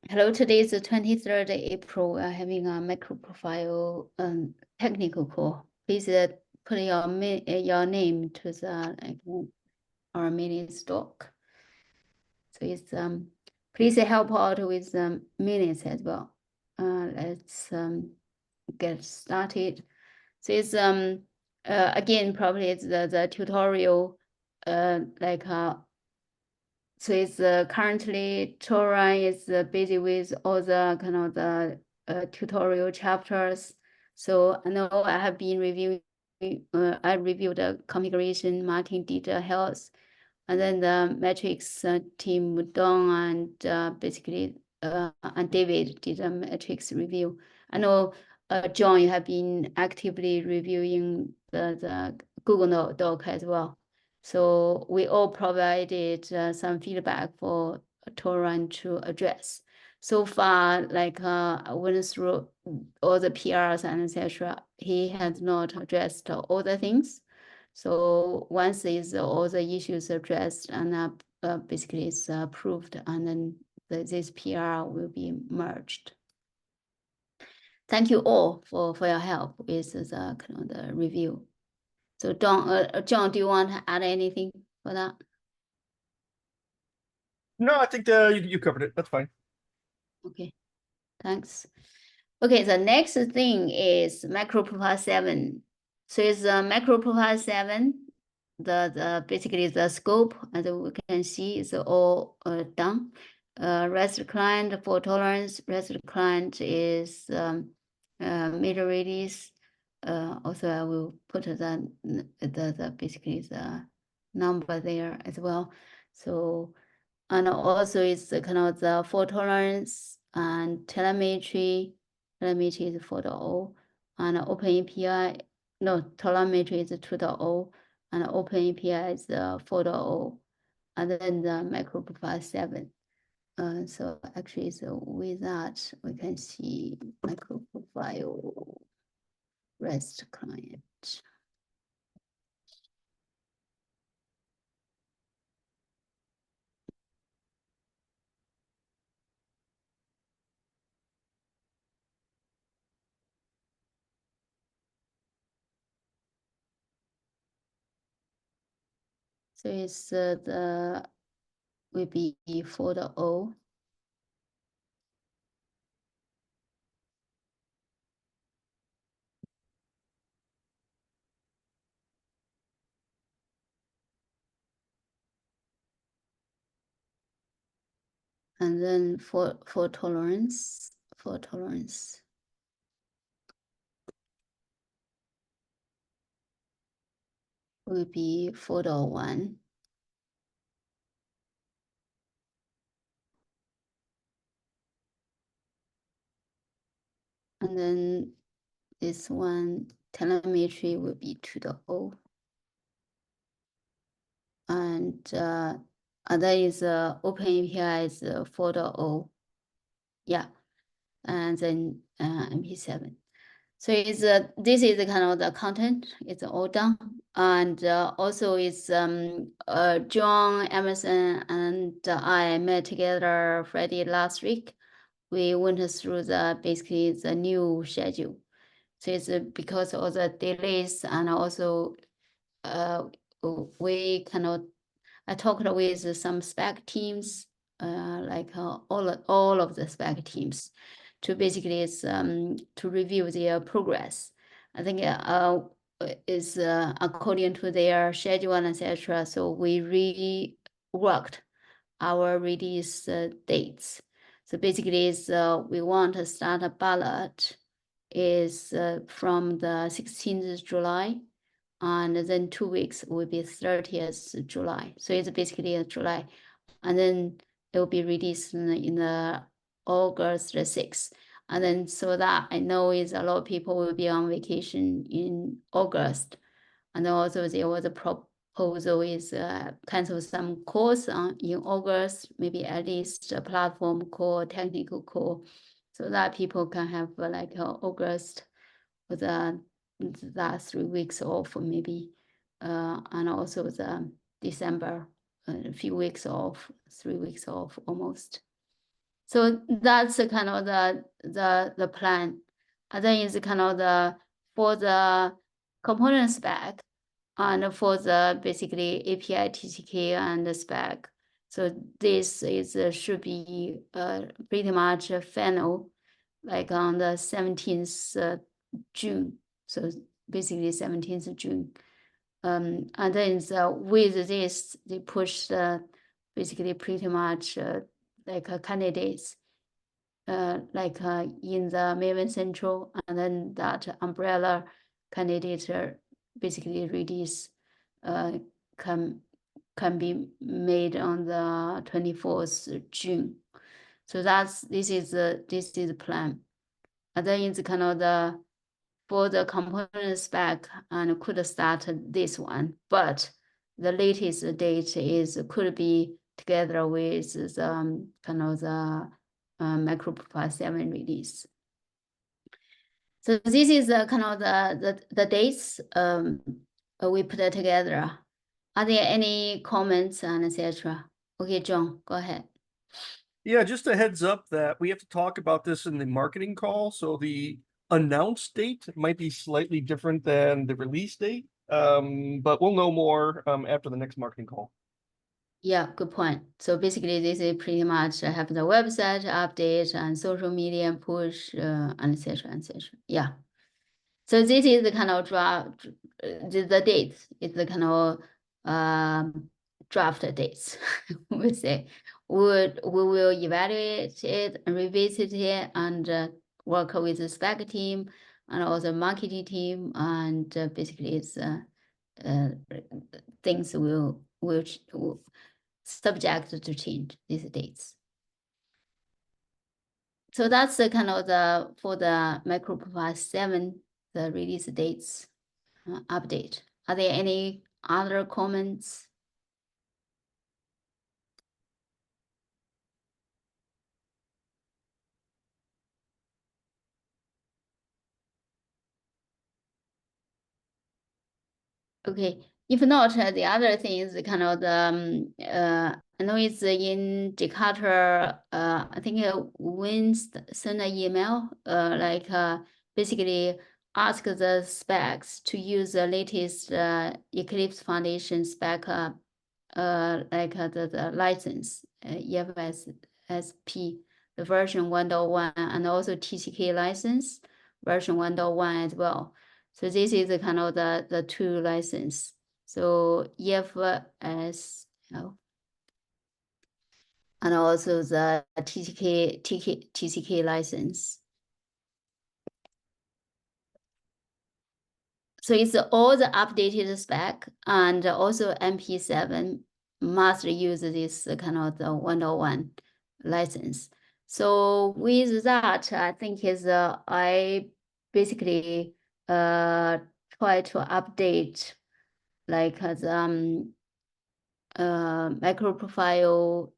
Hello, today is the 23rd April. We are having a MicroProfile technical call. Please put your name to the our mini stock. So it's please help out with minutes as well. Let's get started. So it's again probably it's the tutorial so it's currently Torah is busy with all the kind of the tutorial chapters. So I know I have been reviewing, I reviewed the configuration, marketing data health, and then the metrics team Don and basically and David did a metrics review. I know John, you have been actively reviewing the Google Doc as well. So we all provided some feedback for Toran to address. So far, like I went through all the PRs and etc. He has not addressed all the things. So once all the issues addressed and basically it's approved, and then this PR will be merged. Thank you all for your help with the kind of the review. So John, do you want to add anything for that? No, I think you covered it. That's fine. Okay, thanks. Okay, the next thing is MicroProfile 7. So it's MicroProfile 7. The basically the scope, as we can see, is all done. REST client for tolerance. REST client is major release. Also, I will put the basically the number there as well. So, and also it's the kind of the fault tolerance and telemetry. Telemetry is 4.0, and Open API. No, telemetry is 2.0, and Open API is 4.0, and then the MicroProfile 7. So actually, so with that, we can see MicroProfile REST client. So it's the will be 4.0. And then for tolerance, will be 4.1. And then this one, telemetry will be 2.0. And that is Open API is 4.0. Yeah. And then MP7. So it's this is kind of the content. It's all done, and also it's John, Emerson, and I met together Friday last week. We went through basically the new schedule. So it's because of the delays, and also we cannot. I talked with some spec teams, like all of the spec teams, to basically to review their progress. I think is according to their schedule and etc. So we reworked our release dates. So basically, we want to start a ballot is from the 16th July, and then 2 weeks will be 30th July. So it's basically July, and then it will be released in the August 6th. And then so that I know is a lot of people will be on vacation in August. And also there was a proposal is cancel some course in August, maybe at least a platform call, technical call, so that people can have like August with that 3 weeks off maybe, and also the December, a few weeks off, 3 weeks off almost. So that's the kind of the plan. And then is kind of for the component spec and for the basically API TCK and the spec. So this is should be pretty much final, like on the 17th June. So basically 17th June. And then with this, they push basically pretty much like candidates, like in the Maven Central, and then that umbrella candidate basically release can be made on the 24th June. So this is the plan. And then it's kind of for the component spec and could start this one, but the latest date could be together with the kind of the MicroProfile 7 release. So this is kind of the dates we put it together. Are there any comments and etc.? Okay, John, go ahead. Yeah, just a heads up that we have to talk about this in the marketing call. So the announce date might be slightly different than the release date. But we'll know more after the next marketing call. Yeah, good point. So basically, this is pretty much have the website update and social media push and etc. etc. Yeah. So this is the kind of draft, the dates. It's the kind of draft dates. We say we will evaluate it and revisit it and work with the spec team and also marketing team, and basically it's things will subject to change these dates. So that's the kind of for the MicroProfile 7, the release dates update. Are there any other comments? Okay, if not, the other thing is kind of I know it's in Jakarta. I think send an email, like basically ask the specs to use the latest Eclipse Foundation spec, like the license, EFSP, the version 1.1, and also TCK license version 1.1 as well. So this is the kind of the two license. So EFSL and also the TCK license. So it's all the updated spec, and also MP7 must use this kind of the 1.1 license. So with that, I think I basically try to update like the MicroProfile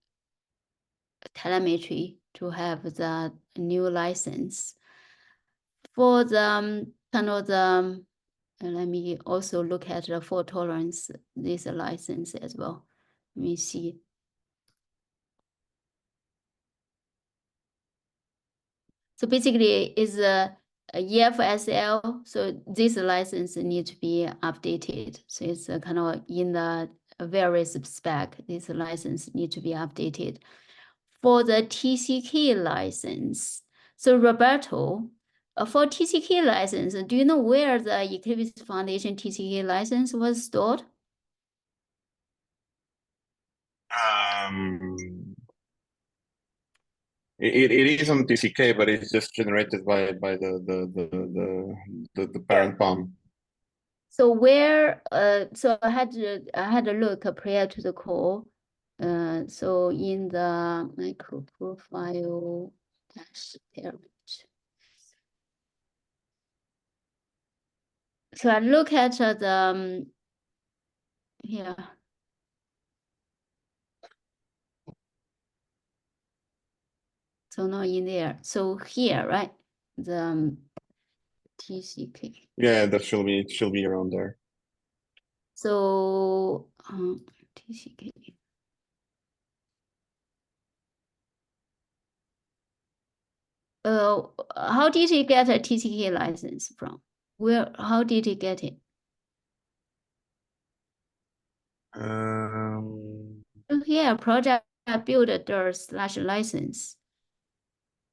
telemetry to have the new license. For the kind of the and let me also look at the fault tolerance, this license as well. Let me see. So basically is a EFSL. So this license needs to be updated. So it's kind of in the various spec, this license need to be updated. For the TCK license, so Roberto, for TCK license, do you know where the Eclipse Foundation TCK license was stored? It is on TCK, but it's just generated by the parent POM. So where so I had to look prior to the call. So in the MicroProfile dash parent. So I look at the here. So not in there. So here, right? The TCK. Yeah, that should be around there. So TCK. How did he get a TCK license from? How did he get it? Look here, project builder /license.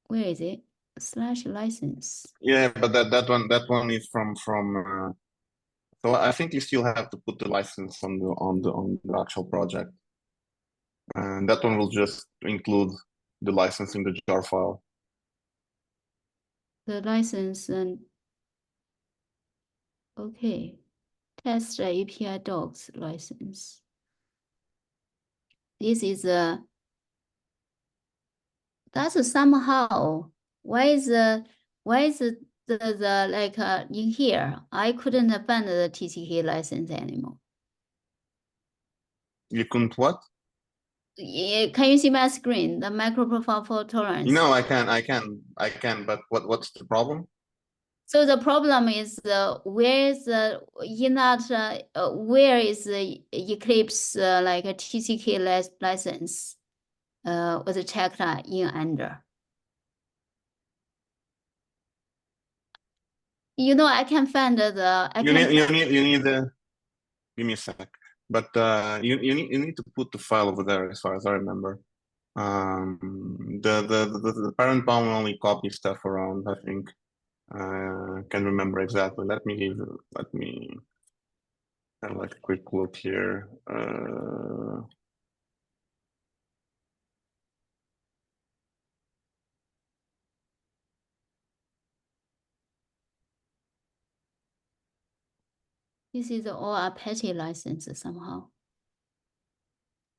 Where is it? /license. Yeah, but that one is from so I think you still have to put the license on the actual project. And that one will just include the license in the jar file. The license and okay. Test API docs license. This is that's somehow why is the like in here I couldn't find the TCK license anymore. You couldn't what? Yeah, can you see my screen? The MicroProfile fault tolerance. No, I can. But what's the problem? So the problem is where is in that where is the Eclipse like a TCK license was checked in under. You know, I can find the. You need the. Give me a sec. But you need to put the file over there, as far as I remember. The parent bound will only copy stuff around. I think. Can remember exactly. Let me have like a quick look here. This is all a petty license somehow.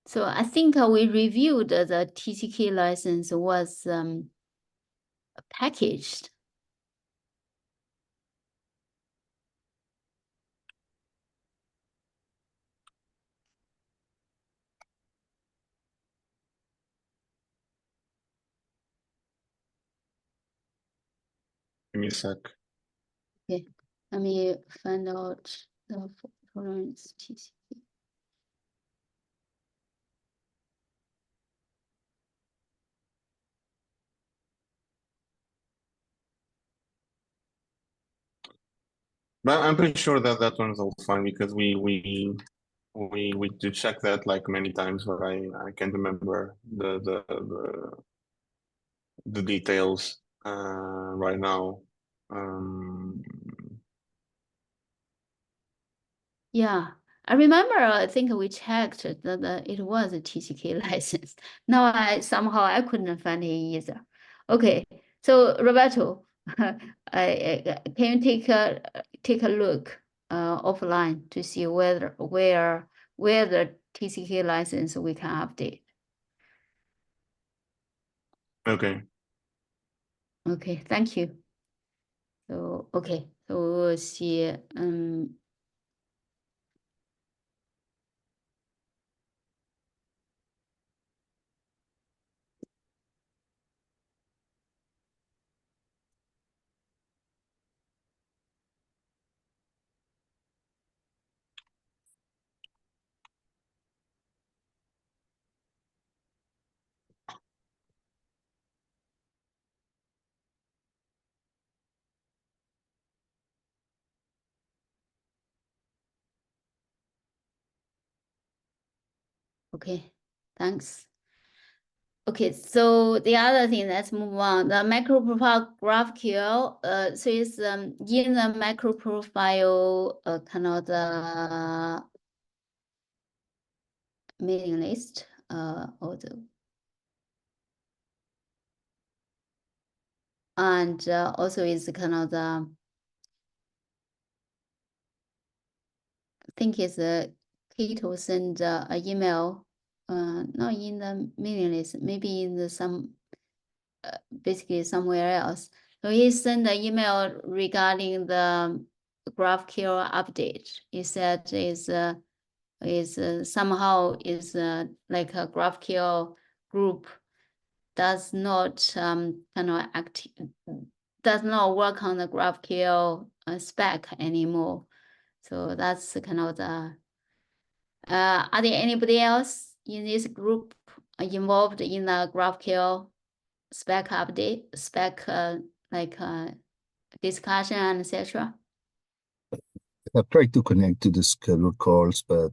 So I think we reviewed the TCK license was packaged. Give me a sec. Okay, let me find out the tolerance TCK. But I'm pretty sure that that one's all fine because we did check that like many times, but I can't remember the details right now. Yeah, I remember. I think we checked that it was a TCK license. Now I somehow couldn't find it either. Okay, so Roberto, can you take a look offline to see where the TCK license we can update. Okay. Okay, thank you. So okay, so we'll see. Okay, thanks. Okay, so the other thing, let's move on. The MicroProfile GraphQL, so it's in the MicroProfile kind of the mailing list, also. And also is kind of the, I think it's Kato send an email, not in the mailing list, maybe in the some, basically somewhere else. So he sent an email regarding the GraphQL update. He said is somehow is like a GraphQL group does not kind of does not work on the GraphQL spec anymore. So that's kind of the. Are there anybody else in this group involved in the GraphQL spec update, spec discussion and etc.? I've tried to connect to the scheduled calls, but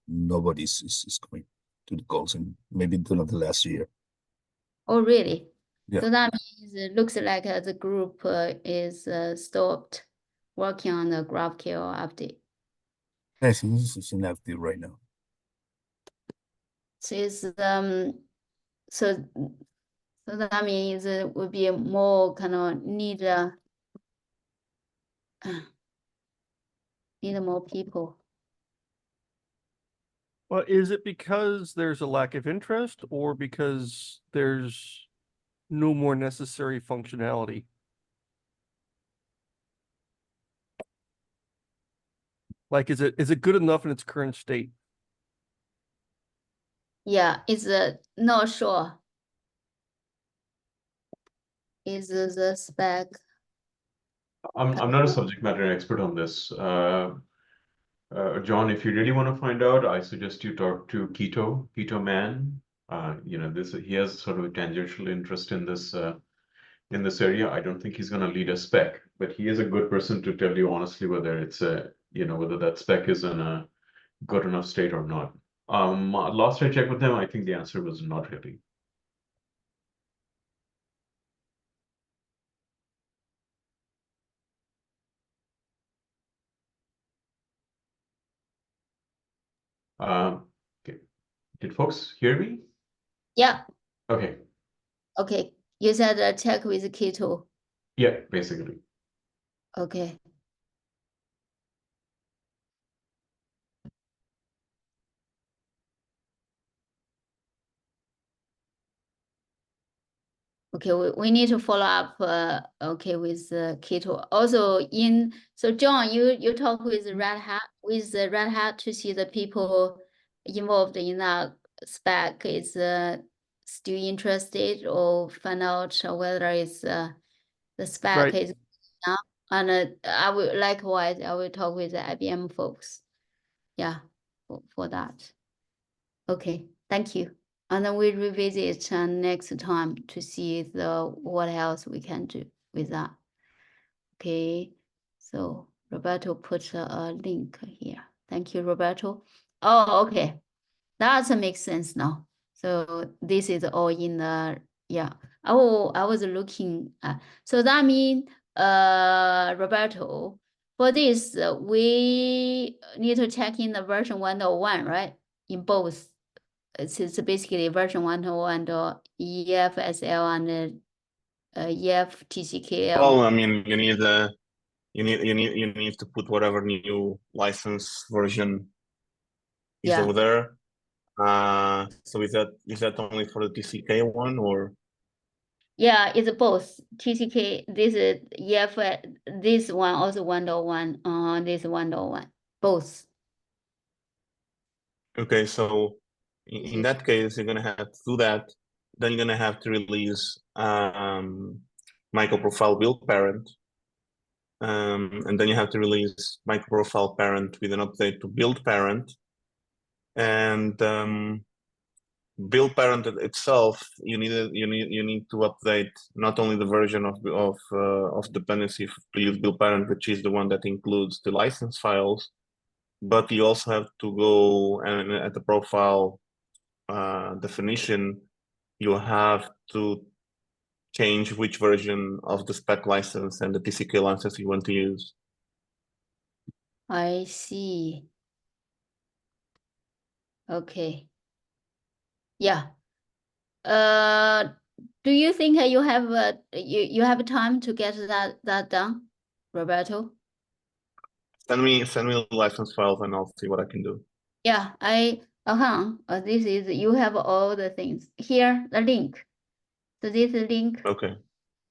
nobody is coming to the calls, and maybe not the last year. Oh, really? Yeah. So that means it looks like the group is stopped working on the GraphQL update. I think it's inactive right now. So it's so that means it would be more kind of need more people. Well, is it because there's a lack of interest or because there's no more necessary functionality? Like, is it good enough in its current state? Yeah, it's not sure. Is the spec? I'm not a subject matter expert on this. John, if you really want to find out, I suggest you talk to Keto Man. You know, he has sort of a tangential interest in this area. I don't think he's going to lead a spec, but he is a good person to tell you honestly whether it's whether that spec is in a good enough state or not. Last I checked with him, I think the answer was not really. Okay. Did folks hear me? Yeah. Okay. Okay. You said check with Keto. Yeah, basically. Okay. Okay, we need to follow up. Okay, with Keto. Also, so John, you talk with Red Hat to see the people involved in that spec is still interested, or find out whether it's the spec Right. is enough. And I will likewise I will talk with the IBM folks. Yeah, for that. Okay, thank you. And then we revisit next time to see what else we can do with that. Okay, so Roberto put a link here. Thank you, Roberto. Oh, okay, that makes sense now. So this is all in the, yeah. I was looking at, so that means Roberto, for this we need to check in the version 101, right? In both. It's basically version 101 or EFSL and EFTCKL. Well, I mean, you need to put whatever new license version is Yeah. over there. So is that only for the TCK one, or? Yeah, it's both TCK. This is EF. This one also 101. This 101. Both. Okay, so in that case, you're gonna have to do that. Then you're gonna have to release MicroProfile build parent, and then you have to release MicroProfile parent with an update to build parent, and build parent itself. You need to update not only the version of dependency to use build parent, which is the one that includes the license files, but you also have to go and at the profile definition, you have to change which version of the spec license and the TCK license you want to use. I see. Okay. Yeah. Do you think you have you have time to get that done, Roberto? Send me the license files and I'll see what I can do. Yeah, this is, you have all the things here, the link. So this link, Okay.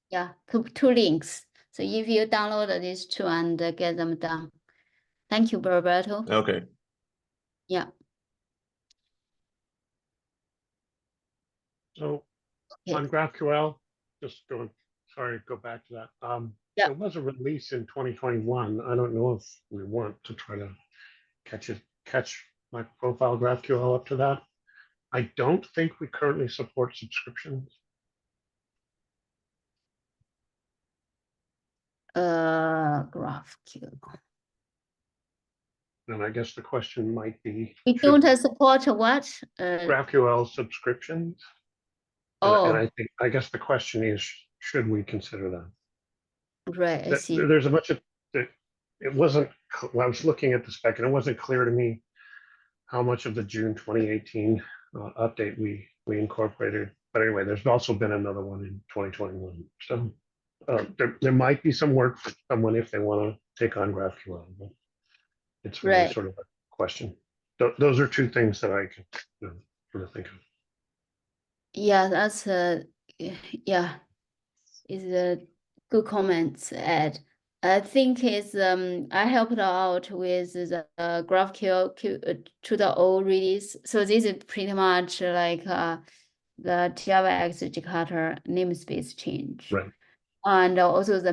yeah, two links. So if you download these two and get them done. Thank you, Roberto. Okay. Yeah. So Okay. on GraphQL, sorry, go back to that. Yeah. There was a release in 2021. I don't know if we want to try to catch MicroProfile GraphQL up to that. I don't think we currently support subscriptions. GraphQL. And I guess the question might be, We should don't support what? GraphQL subscriptions? And I guess the question is, should we consider that? Right, I see. There's a bunch of, it wasn't, I was looking at the spec and it wasn't clear to me how much of the June 2018 update we incorporated. But anyway, there's also been another one in 2021. So there might be some work for someone if they want to take on GraphQL, but it's really Right. sort of a question. Those are two things that I can sort of think of. Yeah, that's yeah, is a good comments, Ed. I think it's I helped out with the GraphQL 2.0 release. So this is pretty much like the TLX Jakarta namespace change. Right. And also in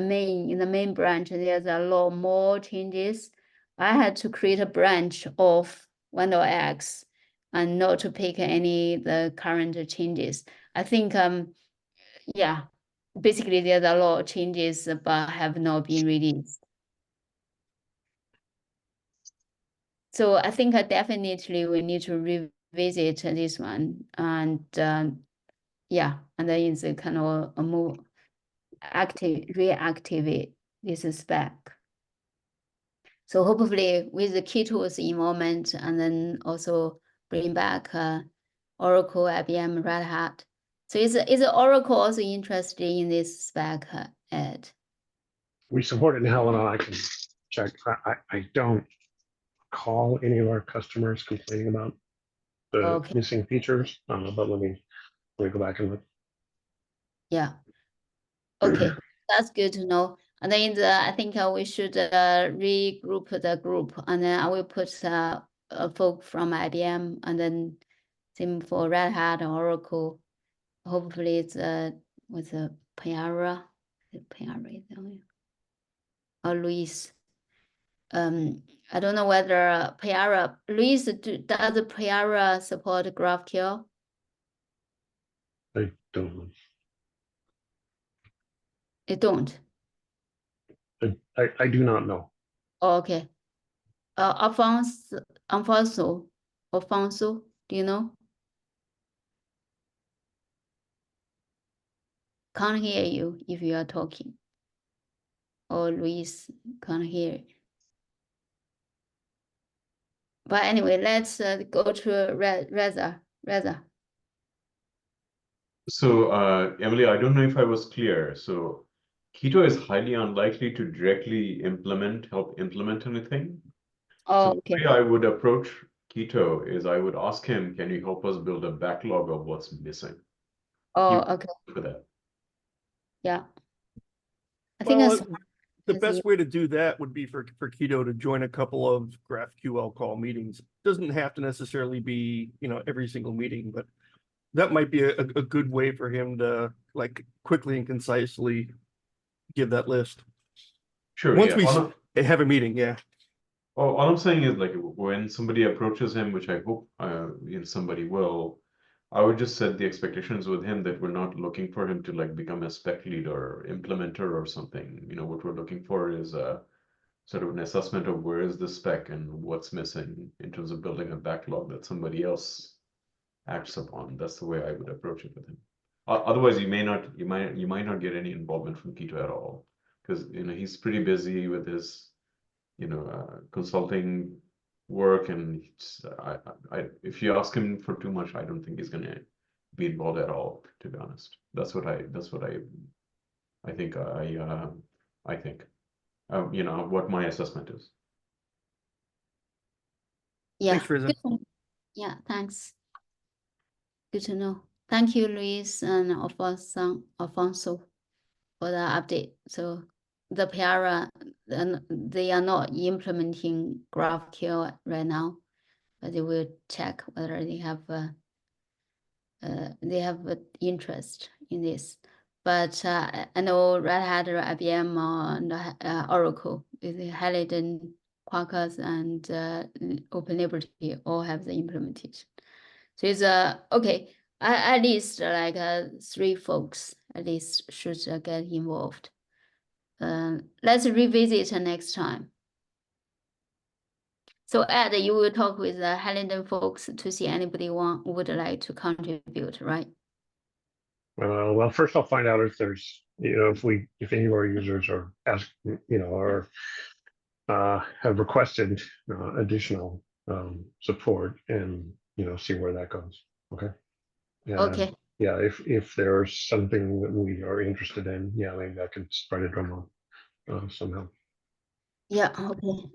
the main branch, there's a lot more changes. I had to create a branch of Windows X and not to pick any the current changes. I think yeah, basically there's a lot of changes but have not been released. So I think definitely we need to revisit this one, and yeah, and then it's a kind of a more reactivate this spec. So hopefully with the Kito's involvement, and then also bring back Oracle, IBM, Red Hat. So is Oracle also interested in this spec, Ed? We support it in Helena. I can check. I don't call any of our customers complaining about the missing features, but let me go back and look. Yeah. Okay, that's good to know. And then I think we should regroup the group, and then I will put a folk from IBM, and then same for Red Hat and Oracle. Hopefully it's with Piara, or Luis. I don't know whether Piara, Luis, does Piara support GraphQL? I don't know. They don't. I do not know. Oh, okay. Alfonso, do you know? Can't hear you if you are talking. Or Luis can't hear. But anyway, let's go to Reza. So, Emily, I don't know if I was clear. So, Keto is highly unlikely to directly help implement anything. Oh, So okay. the way I would approach Keto is I would ask him, can you help us build a backlog of what's missing? Oh, okay. For that. Yeah. I think Well, that's the best way to do that would be for Keto to join a couple of GraphQL call meetings. Doesn't have to necessarily be, every single meeting, but that might be a good way for him to like quickly and concisely give that list. Sure. Once Yeah. we have a meeting, yeah. All I'm saying is, like, when somebody approaches him, which I hope somebody will, I would just set the expectations with him that we're not looking for him to like become a spec lead or implementer or something. What we're looking for is a sort of an assessment of where is the spec and what's missing in terms of building a backlog that somebody else acts upon. That's the way I would approach it with him. Otherwise, you might not get any involvement from Keto at all, because he's pretty busy with his consulting work, and if you ask him for too much, I don't think he's going to be involved at all, to be honest. That's what I think. I think what my assessment is. yeah. Thanks, Reza. Yeah, thanks. Good to know. Thank you, Luis and Alfonso, for the update. So the Piara, they are not implementing GraphQL right now, but they will check whether they have interest in this. But I know Red Hat, or IBM, and Oracle, with Halligan, Quarkus, and OpenLiberty all have the implementation. So it's okay. At least like 3 folks at least should get involved. let's revisit next time. So Ed, you will talk with the Harlingen folks to see anybody would like to contribute, right? Well, first I'll find out if there's, if any of our users are or have requested additional support, and see where that goes. Okay. Okay. Yeah, if there's something that we are interested in, yeah, maybe I can spread it around somehow. Yeah. Okay.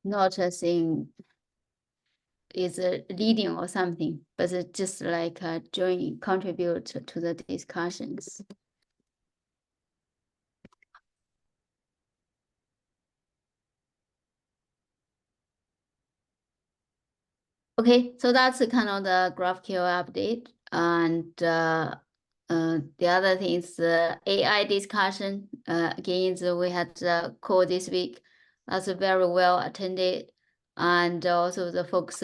Not a thing is leading or something, but it's just like join, contribute to the discussions. Okay, so that's kind of the GraphQL update. And the other thing is the AI discussion. Again, we had a call this week. That's very well attended. And also the folks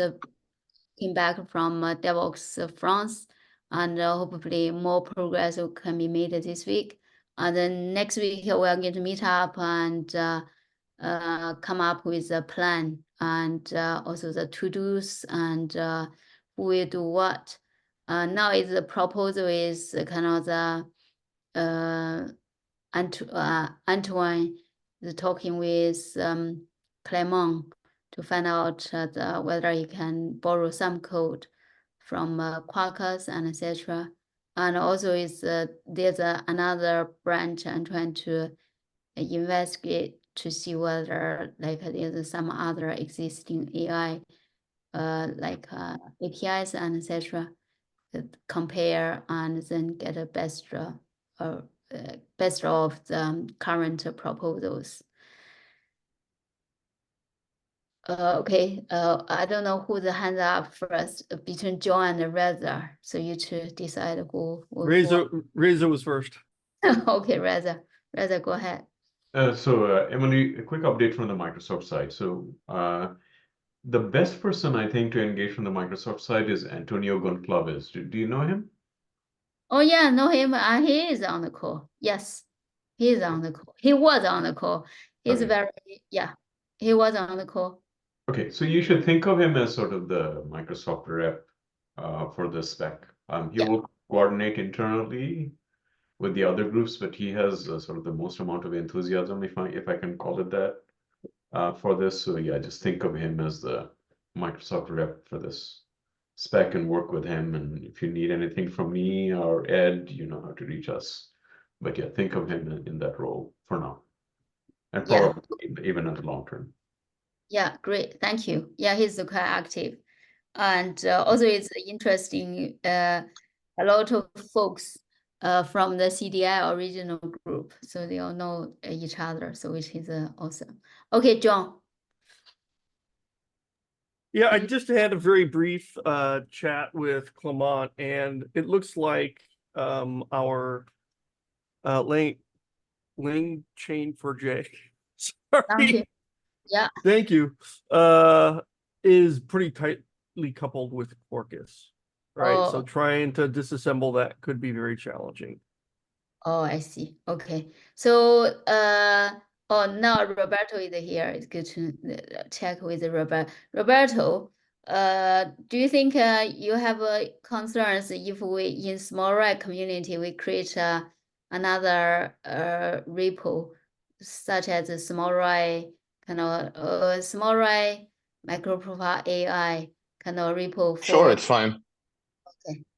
came back from DevOps France. And hopefully more progress can be made this week. And then next week, we're going to meet up and come up with a plan, and also the to-dos, and who will do what. Now the proposal is kind of the Antoine is talking with Clement to find out whether he can borrow some code from Quarkus and etc. And also there's another branch I'm trying to investigate to see whether there's some other existing AI APIs and etc. Compare and then get a best of the current proposals. Okay, I don't know who the hands up first between John and Reza. So you two decide who. Reza was first. Okay, Reza, go ahead. Emily, a quick update from the Microsoft side. So the best person I think to engage from the Microsoft side is Antonio Goncalves. Do you know him? Oh yeah, know him. He is on the call. Yes, he is on the call. He was on the call. He's Okay. he was on the call. Okay, so you should think of him as sort of the Microsoft rep for the spec. He will coordinate internally with the other groups, but he has sort of the most amount of enthusiasm, if I can call it that, for this. So yeah, just think of him as the Microsoft rep for this spec and work with him. And if you need anything from me or Ed, you know how to reach us. But yeah, think of him in that role for now, and probably even in the long term. Yeah, great. Thank you. Yeah, he's quite active. And also it's interesting, a lot of folks from the CDI original group, so they all know each other, so which is awesome. Okay, John. Yeah, I just had a very brief chat with Clement, and it looks like our Lang chain for J. Sorry. Thank you. Yeah. Thank you. Is pretty tightly coupled with Quarkus, right? So trying to disassemble that could be very challenging. Oh, I see. Okay. So now Roberto is here. It's good to check with Roberto. Do you think you have concerns if we in SmallRye community we create another repo such as a SmallRye kind of SmallRye MicroProfile AI kind of repo? Sure, it's fine.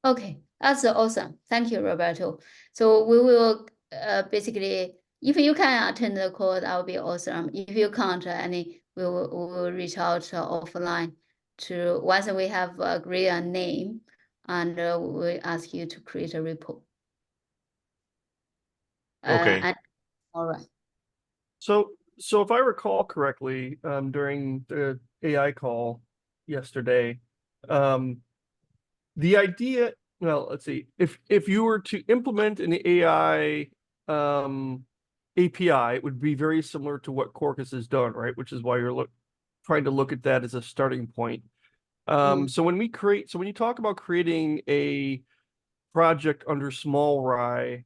Okay, that's awesome. Thank you, Roberto. So we will basically, if you can attend the call, that would be awesome. If you can't, we will reach out offline to once we have agreed a name, and we ask you to create a repo. Okay. And all right. So if I recall correctly, during the AI call yesterday, the idea, well, let's see, if you were to implement an AI API, it would be very similar to what Quarkus has done, right? Which is why you're trying to look at that as a starting point. So when you talk about creating a project under small rye,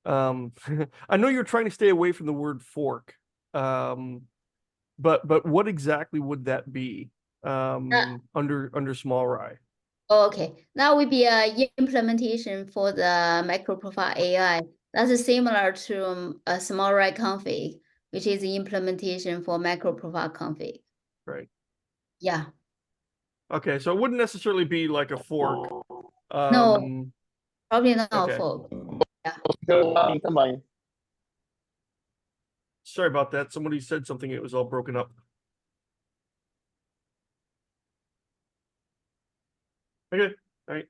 I know you're trying to stay away from the word fork, but what exactly would that be under small rye? Okay, that would be a implementation for the MicroProfile AI. That's similar to a small right config, which is the implementation for MicroProfile config. Right. Yeah. Okay, so it wouldn't necessarily be like a fork. No, probably not okay. for. Sorry about that. Somebody said something. It was all broken up. Okay. All right.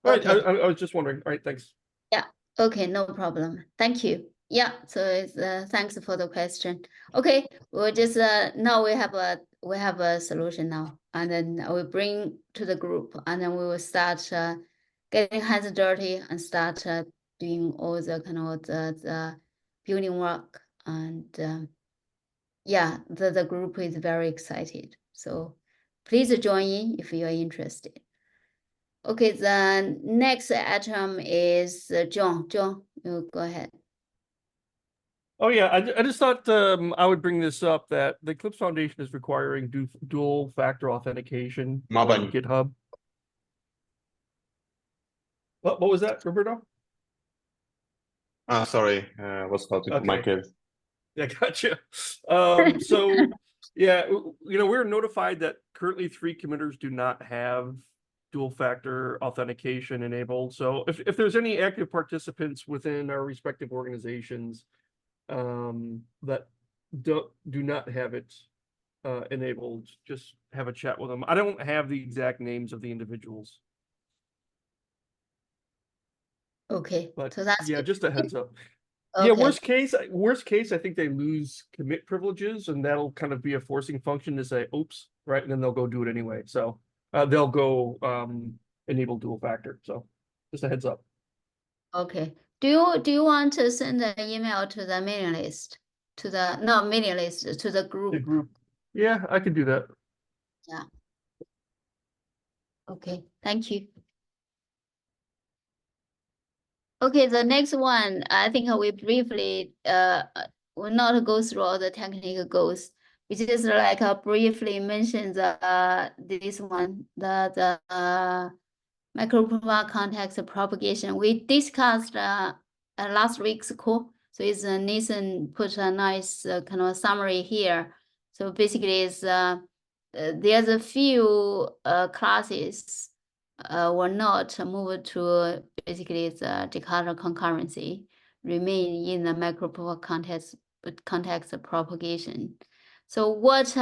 All right. Okay. I was just wondering. All right. Thanks. Yeah. Okay. No problem. Thank you. Yeah. So it's thanks for the question. Okay. We'll just now we have a solution now, and then I will bring to the group, and then we will start getting hands dirty and start doing all the kind of the building work. And yeah, the group is very excited. So please join in if you are interested. Okay, the next item is John. John, you go ahead. Oh yeah, I just thought I would bring this up that the Eclipse Foundation is requiring dual factor authentication on GitHub. What was that, Roberto? Sorry, was talking to my Okay. kid. Yeah, gotcha. So yeah, we're notified that currently 3 committers do not have dual factor authentication enabled. So if there's any active participants within our respective organizations that do not have it enabled, just have a chat with them. I don't have the exact names of the individuals, Okay, but so that's yeah, good. just a heads up. Okay. Yeah, worst case, I think they lose commit privileges, and that'll kind of be a forcing function to say, oops, right, and then they'll go do it anyway. So they'll go enable dual factor. So just a heads up. Okay. Do you want to send an email to the mailing list? To the not mailing list, to the The group. group. Yeah, I could do that. Yeah. Okay, thank you. Okay, the next one, I think we briefly will not go through all the technical goals. We just like briefly mention the this one, the MicroProfile context propagation. We discussed last week's call. So it's Nathan put a nice kind of summary here. So basically, it's there's a few classes were not moved to basically the Jakarta concurrency, remain in the MicroProfile context propagation. So what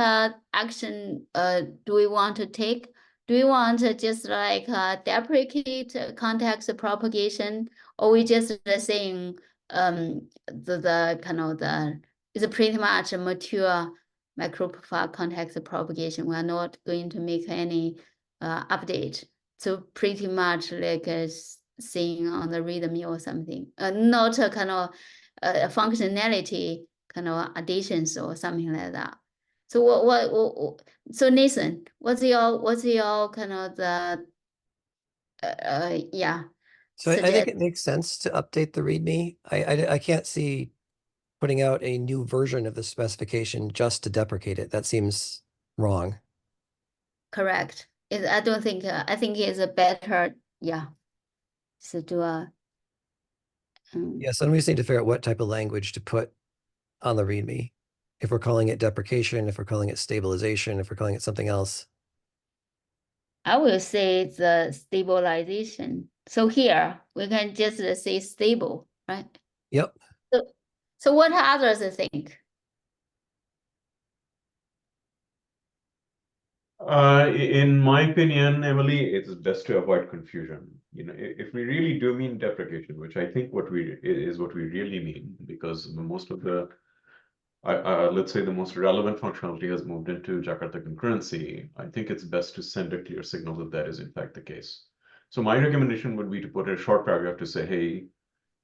action do we want to take? Do we want to just like deprecate context propagation, or we just saying the kind of it's pretty much a mature MicroProfile context propagation. We're not going to make any update. So pretty much like saying on the README or something, not a kind of functionality kind of additions or something like that. So what so Nathan, what's your kind of the yeah. So I think it makes sense to update the README. I can't see putting out a new version of the specification just to deprecate it. That seems wrong. Correct. I don't think I think it's a better to do a Yeah, so we just need to figure out what type of language to put on the README. If we're calling it deprecation, if we're calling it stabilization, if we're calling it something else. I will say it's a stabilization. So here we can just say stable, right? Yep. So what others think? In my opinion, Emily, it's best to avoid confusion. You know, if we really do mean deprecation, which I think what we really mean, because most of the, let's say the most relevant functionality has moved into Jakarta concurrency, I think it's best to send a clear signal that that is in fact the case. So my recommendation would be to put a short paragraph to say, hey,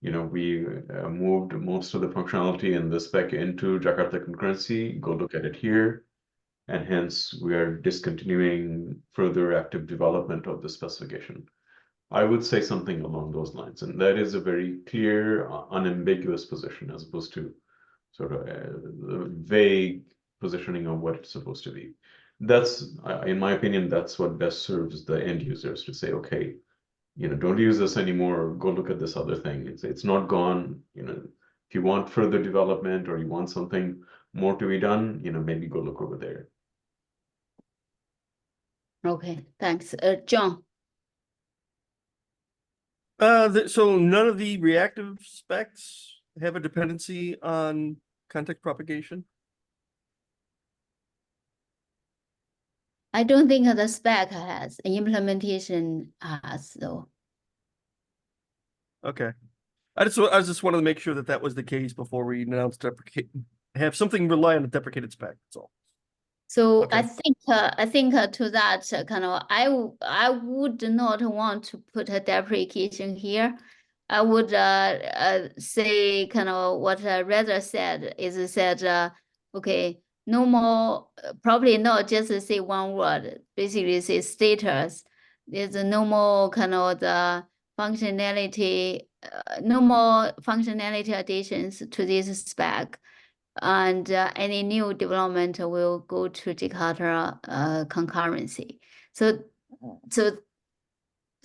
you know, we moved most of the functionality in the spec into Jakarta concurrency. Go look at it here. And hence we are discontinuing further active development of the specification. I would say something along those lines, and that is a very clear, unambiguous position as opposed to sort of a vague positioning of what it's supposed to be. That's, in my opinion, that's what best serves the end users to say, okay, you know, don't use this anymore, go look at this other thing. It's not gone, you know, if you want further development or you want something more to be done, you know, maybe go look over there. Okay, thanks. John, So none of the reactive specs have a dependency on context propagation? I don't think the spec has, implementation has though. Okay. I just wanted to make sure that that was the case before we announced deprecate, have something rely on a deprecated spec, that's all. So Okay. I think to that kind of, I would not want to put a deprecation here. I would say kind of what Reza said is said, okay, no more, probably not just say one word, basically say status. There's no more kind of the functionality, no more functionality additions to this spec. And any new development will go to Jakarta concurrency. So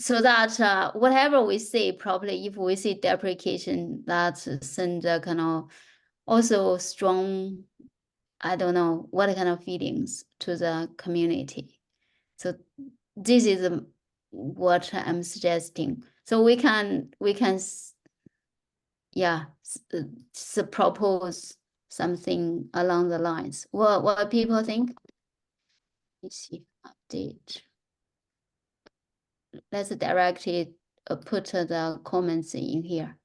that whatever we say, probably if we see deprecation, that send a kind of also strong, I don't know what kind of feelings to the community. So this is what I'm suggesting. So we can yeah, propose something along the lines. What people think? Let's see, update. Let's directly put the comments in here.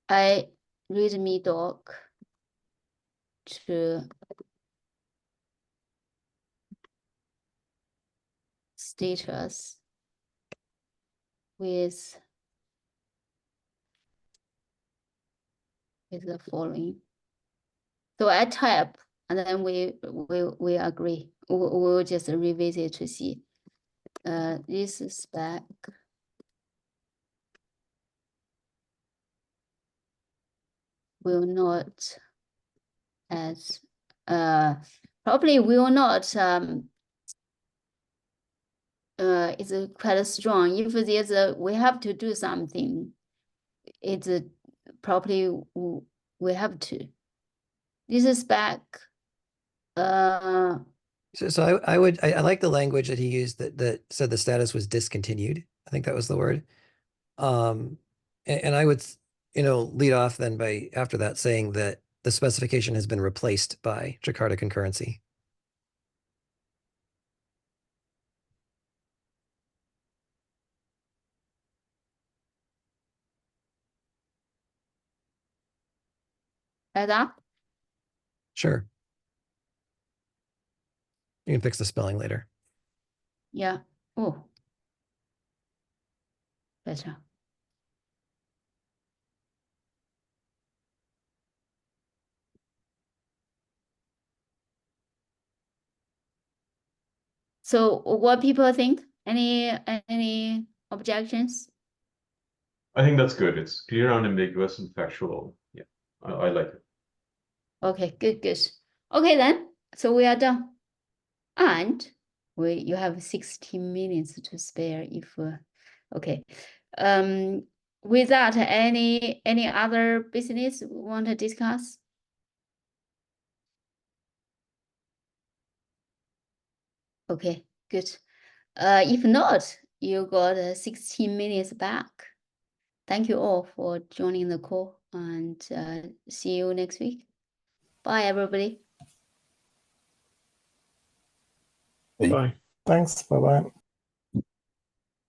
I readme doc to status with the following. So I type and then we agree. We'll just revisit to see this spec will not as probably will not is quite strong. If there's a we have to do something, it's probably we have to. This is back. So I like the language that he used that said the status was discontinued. I think that was the word. And I would, you know, lead off then by after that saying that the specification has been replaced by Jakarta concurrency. Like that? Sure. You can fix the spelling later. Yeah. Oh. Better. So what people think? Any objections? I think that's good. It's clear, unambiguous, and factual. Yeah, I like it. Okay, good. Okay then. So we are done. And you have 16 minutes to spare if okay. With that, any other business we want to discuss? Okay, good. If not, you got 16 minutes back. Thank you all for joining the call and see you next week. Bye, everybody. Bye. Thanks. Bye bye.